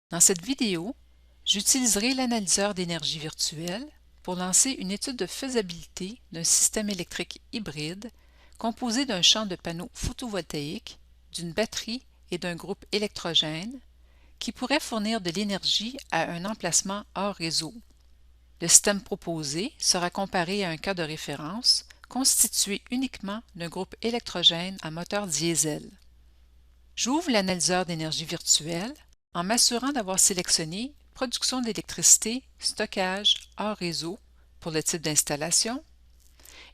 Dans cette vidéo, j'utiliserai l'analyseur d'énergie virtuelle pour lancer une étude de faisabilité d'un système électrique hybride composé d'un champ de panneaux photovoltaïques, d'une batterie et d'un groupe électrogène qui pourrait fournir de l'énergie à un emplacement hors réseau. Le système proposé sera comparé à un cas de référence constitué uniquement d'un groupe électrogène à moteur diesel. J'ouvre l'analyseur d'énergie virtuelle en m'assurant d'avoir sélectionné production d'électricité, stockage hors réseau pour le type d'installation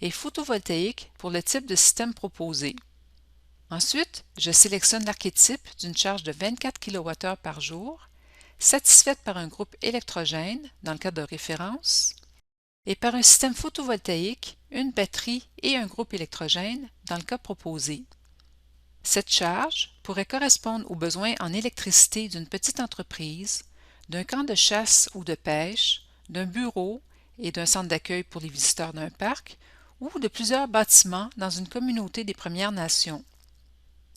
et photovoltaïque pour le type de système proposé. Ensuite, je sélectionne l'archétype d'une charge de 24 kWh par jour, satisfaite par un groupe électrogène dans le cas de référence, et par un système photovoltaïque, une batterie et un groupe électrogène dans le cas proposé. Cette charge pourrait correspondre aux besoins en électricité d'une petite entreprise, d'un camp de chasse ou de pêche, d'un bureau et d'un centre d'accueil pour les visiteurs d'un parc, ou de plusieurs bâtiments dans une communauté des Premières Nations.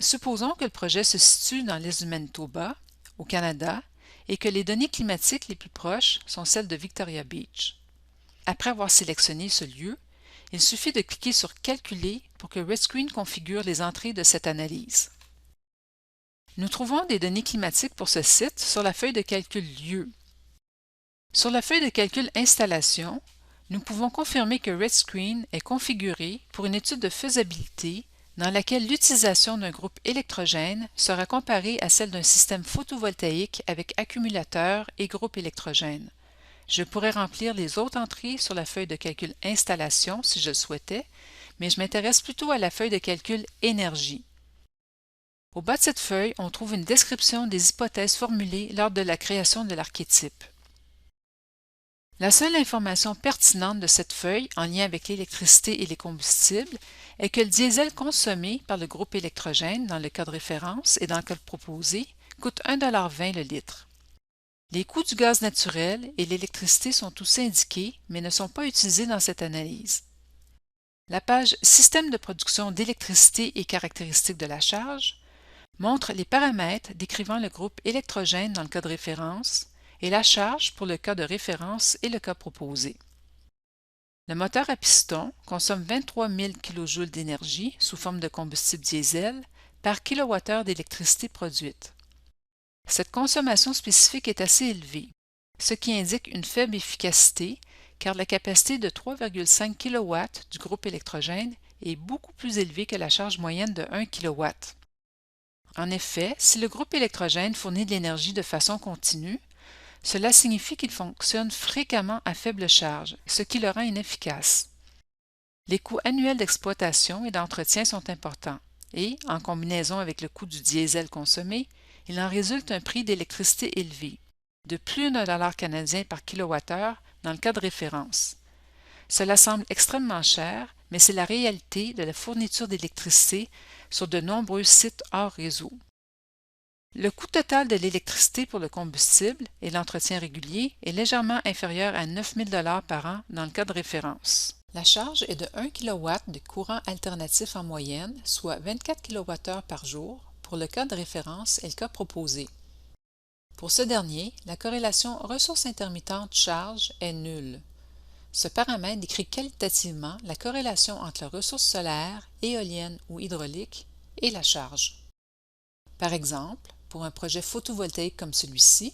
Supposons que le projet se situe dans l'est du Manitoba, au Canada, et que les données climatiques les plus proches sont celles de Victoria Beach. Après avoir sélectionné ce lieu, il suffit de cliquer sur « Calculer » pour que RedScreen configure les entrées de cette analyse. Nous trouvons des données climatiques pour ce site sur la feuille de calcul Lieu. Sur la feuille de calcul Installation, nous pouvons confirmer que RedScreen est configuré pour une étude de faisabilité dans laquelle l'utilisation d'un groupe électrogène sera comparée à celle d'un système photovoltaïque avec accumulateur et groupe électrogène. Je pourrais remplir les autres entrées sur la feuille de calcul Installation si je le souhaitais, mais je m'intéresse plutôt à la feuille de calcul Énergie. Au bas de cette feuille, on trouve une description des hypothèses formulées lors de la création de l'archétype. La seule information pertinente de cette feuille en lien avec l'électricité et les combustibles est que le diesel consommé par le groupe électrogène dans le cas de référence et dans le cas proposé coûte 1,20 $ le litre. Les coûts du gaz naturel et l'électricité sont aussi indiqués, mais ne sont pas utilisés dans cette analyse. La page Système de production d'électricité et caractéristiques de la charge montre les paramètres décrivant le groupe électrogène dans le cas de référence et la charge pour le cas de référence et le cas proposé. Le moteur à piston consomme 23 000 kJ d'énergie sous forme de combustible diesel par kWh d'électricité produite. Cette consommation spécifique est assez élevée, ce qui indique une faible efficacité car la capacité de 3,5 kW du groupe électrogène est beaucoup plus élevée que la charge moyenne de 1 kW. En effet, si le groupe électrogène fournit de l'énergie de façon continue, cela signifie qu'il fonctionne fréquemment à faible charge, ce qui le rend inefficace. Les coûts annuels d'exploitation et d'entretien sont importants et, en combinaison avec le coût du diesel consommé, il en résulte un prix d'électricité élevé, de plus d'un dollar canadien par kilowattheure dans le cas de référence. Cela semble extrêmement cher, mais c'est la réalité de la fourniture d'électricité sur de nombreux sites hors réseau. Le coût total de l'électricité pour le combustible et l'entretien régulier est légèrement inférieur à 9 000 $ par an dans le cas de référence. La charge est de 1 kW de courant alternatif en moyenne, soit 24 kWh par jour, pour le cas de référence et le cas proposé. Pour ce dernier, la corrélation ressource intermittente-charge est nulle. Ce paramètre décrit qualitativement la corrélation entre la ressource solaire, éolienne ou hydraulique et la charge. Par exemple, pour un projet photovoltaïque comme celui-ci,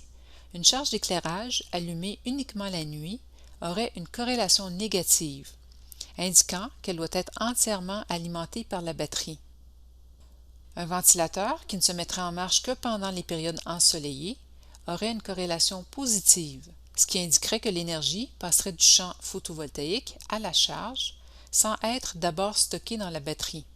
une charge d'éclairage allumée uniquement la nuit aurait une corrélation négative, indiquant qu'elle doit être entièrement alimentée par la batterie. Un ventilateur qui ne se mettrait en marche que pendant les périodes ensoleillées aurait une corrélation positive, ce qui indiquerait que l'énergie passerait du champ photovoltaïque à la charge sans être d'abord stockée dans la batterie.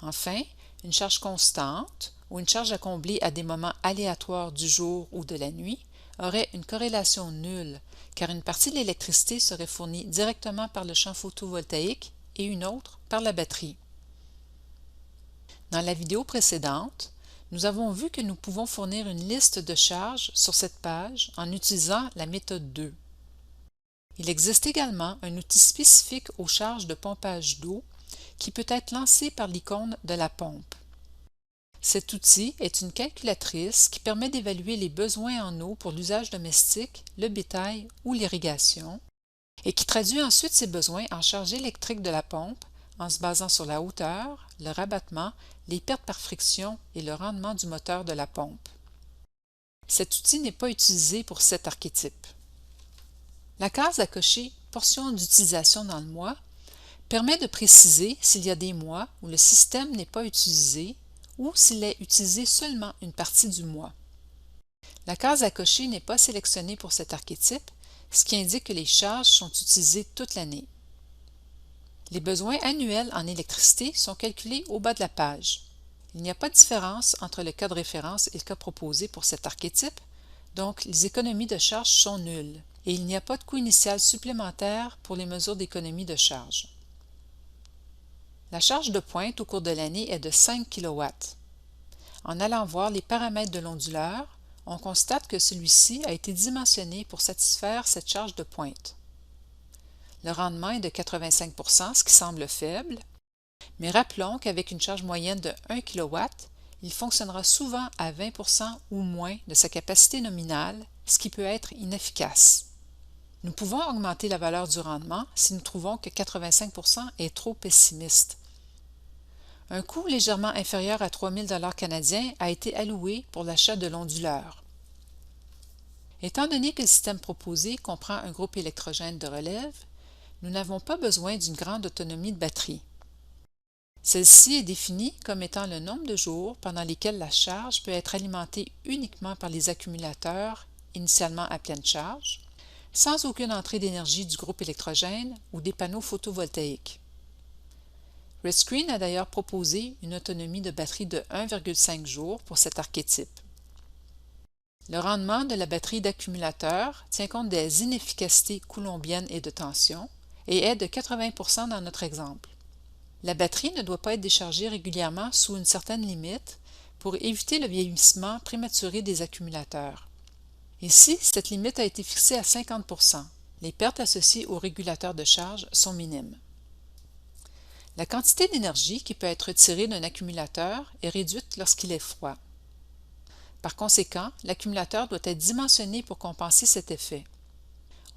Enfin, une charge constante ou une charge à combler à des moments aléatoires du jour ou de la nuit aurait une corrélation nulle car une partie de l'électricité serait fournie directement par le champ photovoltaïque et une autre par la batterie. Dans la vidéo précédente, nous avons vu que nous pouvons fournir une liste de charges sur cette page en utilisant la méthode 2. Il existe également un outil spécifique aux charges de pompage d'eau qui peut être lancé par l'icône de la pompe. Cet outil est une calculatrice qui permet d'évaluer les besoins en eau pour l'usage domestique, le bétail ou l'irrigation, et qui traduit ensuite ces besoins en charge électrique de la pompe en se basant sur la hauteur, le rabattement, les pertes par friction et le rendement du moteur de la pompe. Cet outil n'est pas utilisé pour cet archétype. La case à cocher « Portion d'utilisation dans le mois » permet de préciser s'il y a des mois où le système n'est pas utilisé ou s'il est utilisé seulement une partie du mois. La case à cocher n'est pas sélectionnée pour cet archétype, ce qui indique que les charges sont utilisées toute l'année. Les besoins annuels en électricité sont calculés au bas de la page. Il n'y a pas de différence entre le cas de référence et le cas proposé pour cet archétype, donc les économies de charge sont nulles, et il n'y a pas de coût initial supplémentaire pour les mesures d'économie de charge. La charge de pointe au cours de l'année est de 5 kW. En allant voir les paramètres de l'onduleur, on constate que celui-ci a été dimensionné pour satisfaire cette charge de pointe. Le rendement est de 85%, ce qui semble faible, mais rappelons qu'avec une charge moyenne de 1 kW, il fonctionnera souvent à 20% ou moins de sa capacité nominale, ce qui peut être inefficace. Nous pouvons augmenter la valeur du rendement si nous trouvons que 85% est trop pessimiste. Un coût légèrement inférieur à 3 000 canadiens a été alloué pour l'achat de l'onduleur. Étant donné que le système proposé comprend un groupe électrogène de relève, nous n'avons pas besoin d'une grande autonomie de batterie. Celle-ci est définie comme étant le nombre de jours pendant lesquels la charge peut être alimentée uniquement par les accumulateurs, initialement à pleine charge, sans aucune entrée d'énergie du groupe électrogène ou des panneaux photovoltaïques. RedScreen a d'ailleurs proposé une autonomie de batterie de 1,5 jours pour cet archétype. Le rendement de la batterie d'accumulateur tient compte des inefficacités coulombiennes et de tension et est de 80% dans notre exemple. La batterie ne doit pas être déchargée régulièrement sous une certaine limite pour éviter le vieillissement prématuré des accumulateurs. Ici, cette limite a été fixée à 50%. Les pertes associées au régulateur de charge sont minimes. La quantité d'énergie qui peut être retirée d'un accumulateur est réduite lorsqu'il est froid. Par conséquent, l'accumulateur doit être dimensionné pour compenser cet effet.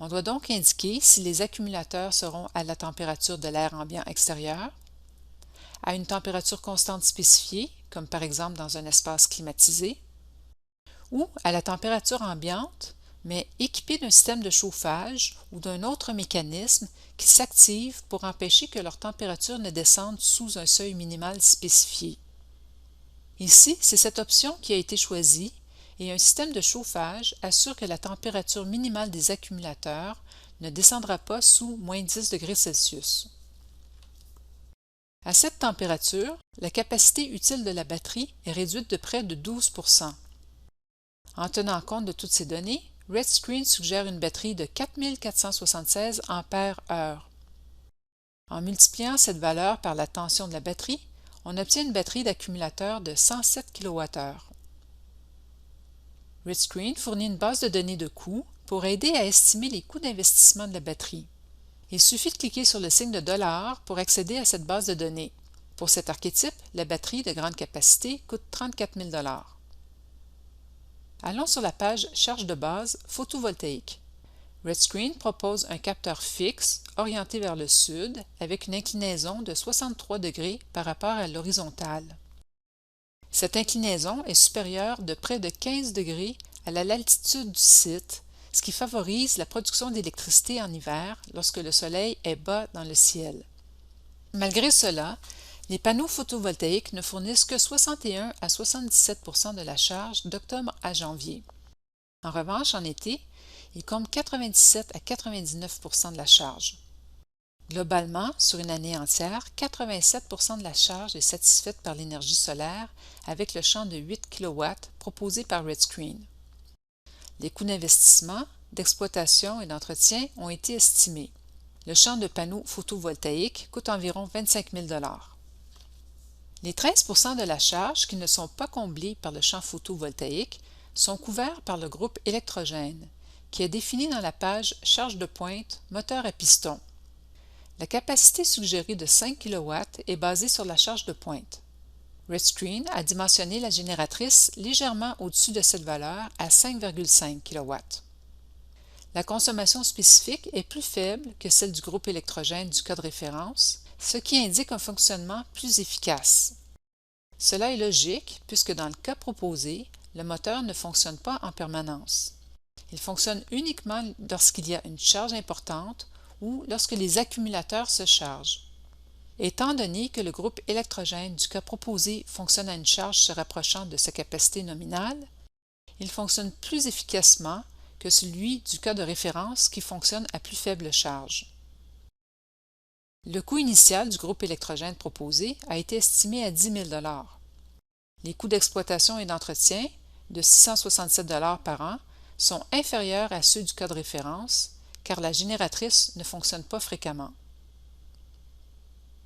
On doit donc indiquer si les accumulateurs seront à la température de l'air ambiant extérieur, à une température constante spécifiée, comme par exemple dans un espace climatisé, ou à la température ambiante, mais équipés d'un système de chauffage ou d'un autre mécanisme qui s'active pour empêcher que leur température ne descende sous un seuil minimal spécifié. Ici, c'est cette option qui a été choisie et un système de chauffage assure que la température minimale des accumulateurs ne descendra pas sous moins 10 degrés Celsius. À cette température, la capacité utile de la batterie est réduite de près de 12%. En tenant compte de toutes ces données, RedScreen suggère une batterie de 4476 ampères-heure. En multipliant cette valeur par la tension de la batterie, on obtient une batterie d'accumulateur de 107 kWh. RedScreen fournit une base de données de coûts pour aider à estimer les coûts d'investissement de la batterie. Il suffit de cliquer sur le signe de $ pour accéder à cette base de données. Pour cet archétype, la batterie de grande capacité coûte 34 000 $. Allons sur la page Charge de base photovoltaïque. RedScreen propose un capteur fixe orienté vers le sud avec une inclinaison de 63 degrés par rapport à l'horizontale. Cette inclinaison est supérieure de près de 15 degrés à la latitude du site, ce qui favorise la production d'électricité en hiver lorsque le soleil est bas dans le ciel. Malgré cela, les panneaux photovoltaïques ne fournissent que 61 à 77% de la charge d'octobre à janvier. En revanche, en été, ils comblent 97 à 99% de la charge. Globalement, sur une année entière, 87% de la charge est satisfaite par l'énergie solaire avec le champ de 8 kW proposé par RedScreen. Les coûts d'investissement, d'exploitation et d'entretien ont été estimés. Le champ de panneaux photovoltaïques coûte environ 25 000 $. Les 13% de la charge qui ne sont pas comblés par le champ photovoltaïque sont couverts par le groupe électrogène, qui est défini dans la page Charge de pointe, moteur à piston. La capacité suggérée de 5 kW est basée sur la charge de pointe. RedScreen a dimensionné la génératrice légèrement au-dessus de cette valeur à 5,5 kW. La consommation spécifique est plus faible que celle du groupe électrogène du cas de référence, ce qui indique un fonctionnement plus efficace. Cela est logique puisque dans le cas proposé, le moteur ne fonctionne pas en permanence. Il fonctionne uniquement lorsqu'il y a une charge importante ou lorsque les accumulateurs se chargent. Étant donné que le groupe électrogène du cas proposé fonctionne à une charge se rapprochant de sa capacité nominale, il fonctionne plus efficacement que celui du cas de référence qui fonctionne à plus faible charge. Le coût initial du groupe électrogène proposé a été estimé à 10 000 $. Les coûts d'exploitation et d'entretien, de 667 $ par an, sont inférieurs à ceux du cas de référence, car la génératrice ne fonctionne pas fréquemment.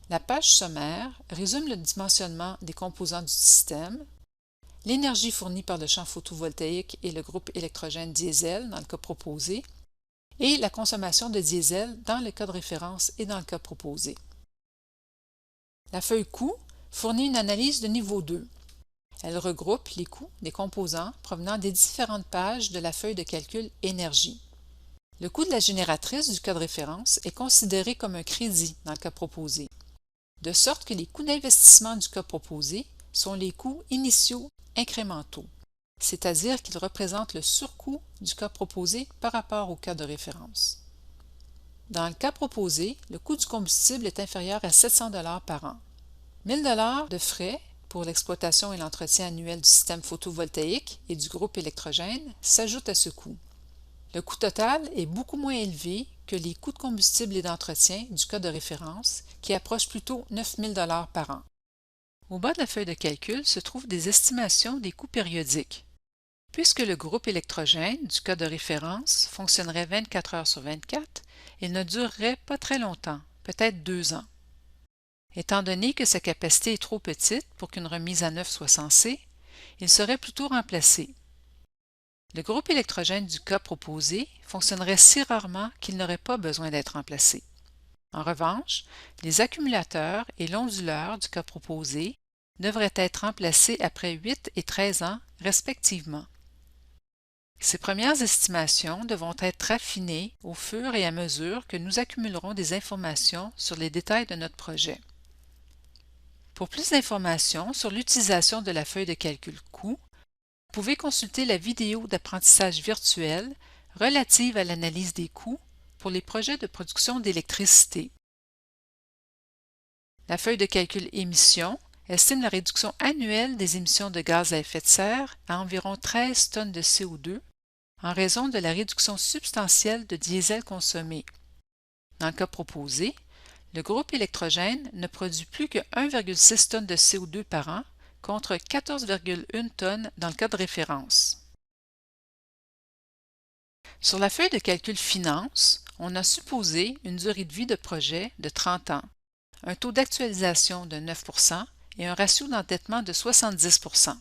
La page sommaire résume le dimensionnement des composants du système, l'énergie fournie par le champ photovoltaïque et le groupe électrogène diesel dans le cas proposé, et la consommation de diesel dans le cas de référence et dans le cas proposé. La feuille coût fournit une analyse de niveau 2. Elle regroupe les coûts des composants provenant des différentes pages de la feuille de calcul énergie. Le coût de la génératrice du cas de référence est considéré comme un crédit dans le cas proposé, de sorte que les coûts d'investissement du cas proposé sont les coûts initiaux incrémentaux, c'est-à-dire qu'ils représentent le surcoût du cas proposé par rapport au cas de référence. Dans le cas proposé, le coût du combustible est inférieur à 700 $ par an. 1 000 $ de frais pour l'exploitation et l'entretien annuel du système photovoltaïque et du groupe électrogène s'ajoutent à ce coût. Le coût total est beaucoup moins élevé que les coûts de combustible et d'entretien du cas de référence, qui approchent plutôt 9 000 $ par an. Au bas de la feuille de calcul se trouvent des estimations des coûts périodiques. Puisque le groupe électrogène du cas de référence fonctionnerait 24 heures sur 24, il ne durerait pas très longtemps, peut-être 2 ans. Étant donné que sa capacité est trop petite pour qu'une remise à neuf soit censée, il serait plutôt remplacé. Le groupe électrogène du cas proposé fonctionnerait si rarement qu'il n'aurait pas besoin d'être remplacé. En revanche, les accumulateurs et l'onduleur du cas proposé devraient être remplacés après 8 et 13 ans respectivement. Ces premières estimations devront être raffinées au fur et à mesure que nous accumulerons des informations sur les détails de notre projet. Pour plus d'informations sur l'utilisation de la feuille de calcul coût, vous pouvez consulter la vidéo d'apprentissage virtuel relative à l'analyse des coûts pour les projets de production d'électricité. La feuille de calcul émissions estime la réduction annuelle des émissions de gaz à effet de serre à environ 13 tonnes de CO2 en raison de la réduction substantielle de diesel consommé. Dans le cas proposé, le groupe électrogène ne produit plus que 1,6 tonnes de CO2 par an contre 14,1 tonnes dans le cas de référence. Sur la feuille de calcul finance, on a supposé une durée de vie de projet de 30 ans, un taux d'actualisation de 9 % et un ratio d'endettement de 70 %.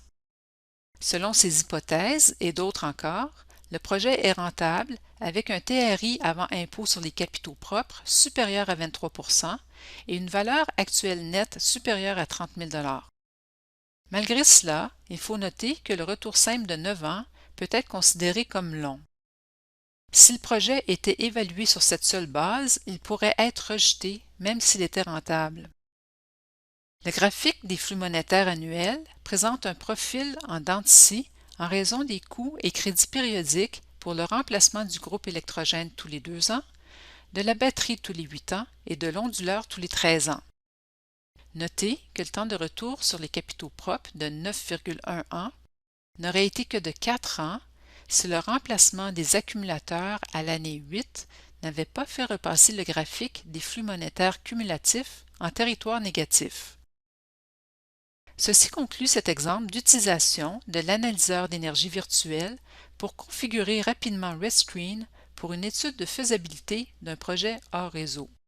Selon ces hypothèses et d'autres encore, le projet est rentable avec un TRI avant impôt sur les capitaux propres supérieur à 23 % et une valeur actuelle nette supérieure à 30 000 $. Malgré cela, il faut noter que le retour simple de 9 ans peut être considéré comme long. Si le projet était évalué sur cette seule base, il pourrait être rejeté même s'il était rentable. Le graphique des flux monétaires annuels présente un profil en dents de scie en raison des coûts et crédits périodiques pour le remplacement du groupe électrogène tous les 2 ans, de la batterie tous les 8 ans et de l'onduleur tous les 13 ans. Notez que le temps de retour sur les capitaux propres de 9,1 ans n'aurait été que de 4 ans si le remplacement des accumulateurs à l'année 8 n'avait pas fait repasser le graphique des flux monétaires cumulatifs en territoire négatif. Ceci conclut cet exemple d'utilisation de l'analyseur d'énergie virtuelle pour configurer rapidement RedScreen pour une étude de faisabilité d'un projet hors réseau.